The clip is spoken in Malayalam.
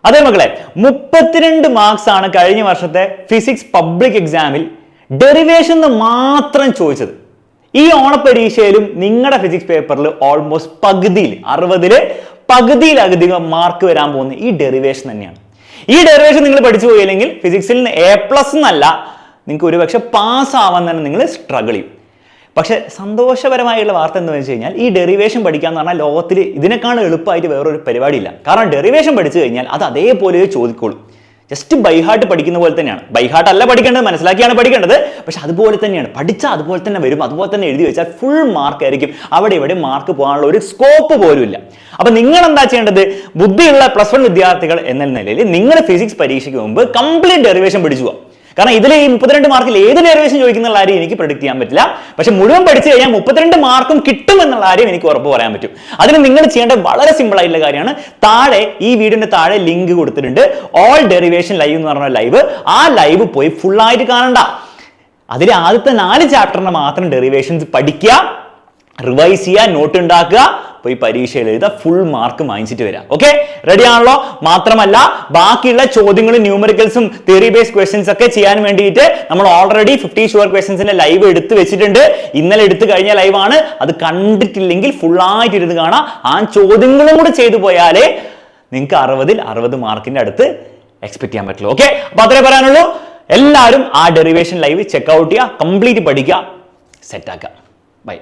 അതേ മക്കളെ 32 മാർക്സ് ആണ് കഴിഞ്ഞ വർഷത്തെ ഫിസിക്സ് പബ്ലിക് എക്സാമിൽ ഡെറിവേഷൻ മാത്രം ചോദിച്ചത്. ഈ ഓണപരീക്ഷയിലും നിങ്ങളുടെ ഫിസിക്സ് പേപ്പറിൽ ഓൾമോസ്റ്റ് പകുതിയിൽ 60-ൽ പകുതിയിലധികം മാർക്ക് വരാൻ പോകുന്ന ഈ ഡെറിവേഷൻ തന്നെയാണ്. ഈ ഡെറിവേഷൻ നിങ്ങൾ പഠിച്ചു പോയില്ലെങ്കിൽ ഫിസിക്സിൽ നിന്ന് A+ എന്നല്ല, നിങ്ങൾക്ക് ഒരുപക്ഷെ പാസ് ആവാൻ തന്നെ നിങ്ങൾ സ്ട്രഗിൾ ചെയ്യും. പക്ഷെ സന്തോഷപരമായുള്ള വാർത്ത എന്ന് വെച്ച് കഴിഞ്ഞാൽ ഈ ഡെറിവേഷൻ പഠിക്കാന്ന് പറഞ്ഞാൽ ലോകത്തിൽ ഇതിനേക്കാൾ എളുപ്പമായിട്ട് വേറൊരു പരിപാടിയില്ല. കാരണം ഡെറിവേഷൻ പഠിച്ചു കഴിഞ്ഞാൽ അത് അതേപോലെ ചോദിക്കോളൂ. ജസ്റ്റ് ബൈഹാർട്ട് പഠിക്കുന്ന പോലെ തന്നെയാണ്. ബൈഹാർട്ട് അല്ല പഠിക്കേണ്ടത്, മനസ്സിലാക്കിയാണ് പഠിക്കേണ്ടത്. പക്ഷെ അതുപോലെ തന്നെയാണ് പഠിച്ചാൽ അതുപോലെ തന്നെ വരും. അതുപോലെ തന്നെ എഴുതി വെച്ചാൽ ഫുൾ മാർക്ക് ആയിരിക്കും. അവിടെ ഇവിടെ മാർക്ക് പോകാനുള്ള ഒരു സ്കോപ്പ് പോലും ഇല്ല. അപ്പൊ നിങ്ങൾ എന്താ ചെയ്യേണ്ടത്? ബുദ്ധിയുള്ള +1 വിദ്യാർത്ഥികൾ എന്ന നിലയിൽ നിങ്ങൾ ഫിസിക്സ് പരീക്ഷയ്ക്ക് മുമ്പ് കംപ്ലീറ്റ് ഡെറിവേഷൻ പഠിച്ചു പോകാം. കാരണം ഇതിൽ ഈ 32 മാർക്കിൽ ഏത് ഡെറിവേഷൻ ചോദിക്കുന്ന കാര്യം എനിക്ക് പ്രെഡിക്ട് ചെയ്യാൻ പറ്റില്ല. പക്ഷെ മുഴുവൻ പഠിച്ചു കഴിഞ്ഞാൽ 32 മാർക്കും കിട്ടും എന്നുള്ള കാര്യം എനിക്ക് ഉറപ്പ് പറയാൻ പറ്റും. അതിന് നിങ്ങൾ ചെയ്യേണ്ട വളരെ സിമ്പിൾ ആയിട്ടുള്ള കാര്യമാണ്. താഴെ ഈ വീഡിയോന്റെ താഴെ ലിങ്ക് കൊടുത്തിട്ടുണ്ട്. ഓൾ ഡെറിവേഷൻ ലൈവ് എന്ന് പറഞ്ഞ ലൈവ്. ആ ലൈവ് പോയി ഫുൾ ആയിട്ട് കാണണ്ട. അതിലെ ആദ്യത്തെ 4 ചാപ്റ്ററിന് മാത്രം ഡെറിവേഷൻസ് പഠിക്കുക, റിവൈസ് ചെയ്യുക, നോട്ട് ഉണ്ടാക്കുക, പോയി പരീക്ഷയിൽ എഴുതുക, ഫുൾ മാർക്ക് വാങ്ങിച്ചിട്ട് വരാം. ഓക്കെ, റെഡി ആണല്ലോ? മാത്രമല്ല ബാക്കിയുള്ള ചോദ്യങ്ങളും ന്യൂമറിക്കൽസും തിയറി ബേസ്ഡ് ക്വസ്റ്റ്യൻസ് ഒക്കെ ചെയ്യാൻ വേണ്ടിയിട്ട് നമ്മൾ ഓൾറെഡി 50 ഷുവർ ക്വസ്റ്റ്യൻസിന്റെ ലൈവ് എടുത്ത് വെച്ചിട്ടുണ്ട്. ഇന്നലെ എടുത്തു കഴിഞ്ഞ ലൈവാണ്. അത് കണ്ടിട്ടില്ലെങ്കിൽ ഫുൾ ആയിട്ട് ഇരുന്ന് കാണാം. ആ ചോദ്യങ്ങളും കൂടെ ചെയ്തു പോയാലേ നിങ്ങൾക്ക് 60-ൽ 60 മാർക്കിന്റെ അടുത്ത് എക്സ്പെക്ട് ചെയ്യാൻ പറ്റുള്ളൂ. ഓക്കെ, അപ്പൊ അത്രേ പറയാനുള്ളൂ. എല്ലാവരും ആ ഡെറിവേഷൻ ലൈവ് ചെക്ക് ഔട്ട് ചെയ്യുക, കംപ്ലീറ്റ് പഠിക്കുക, സെറ്റ് ആക്കുക. ബൈ.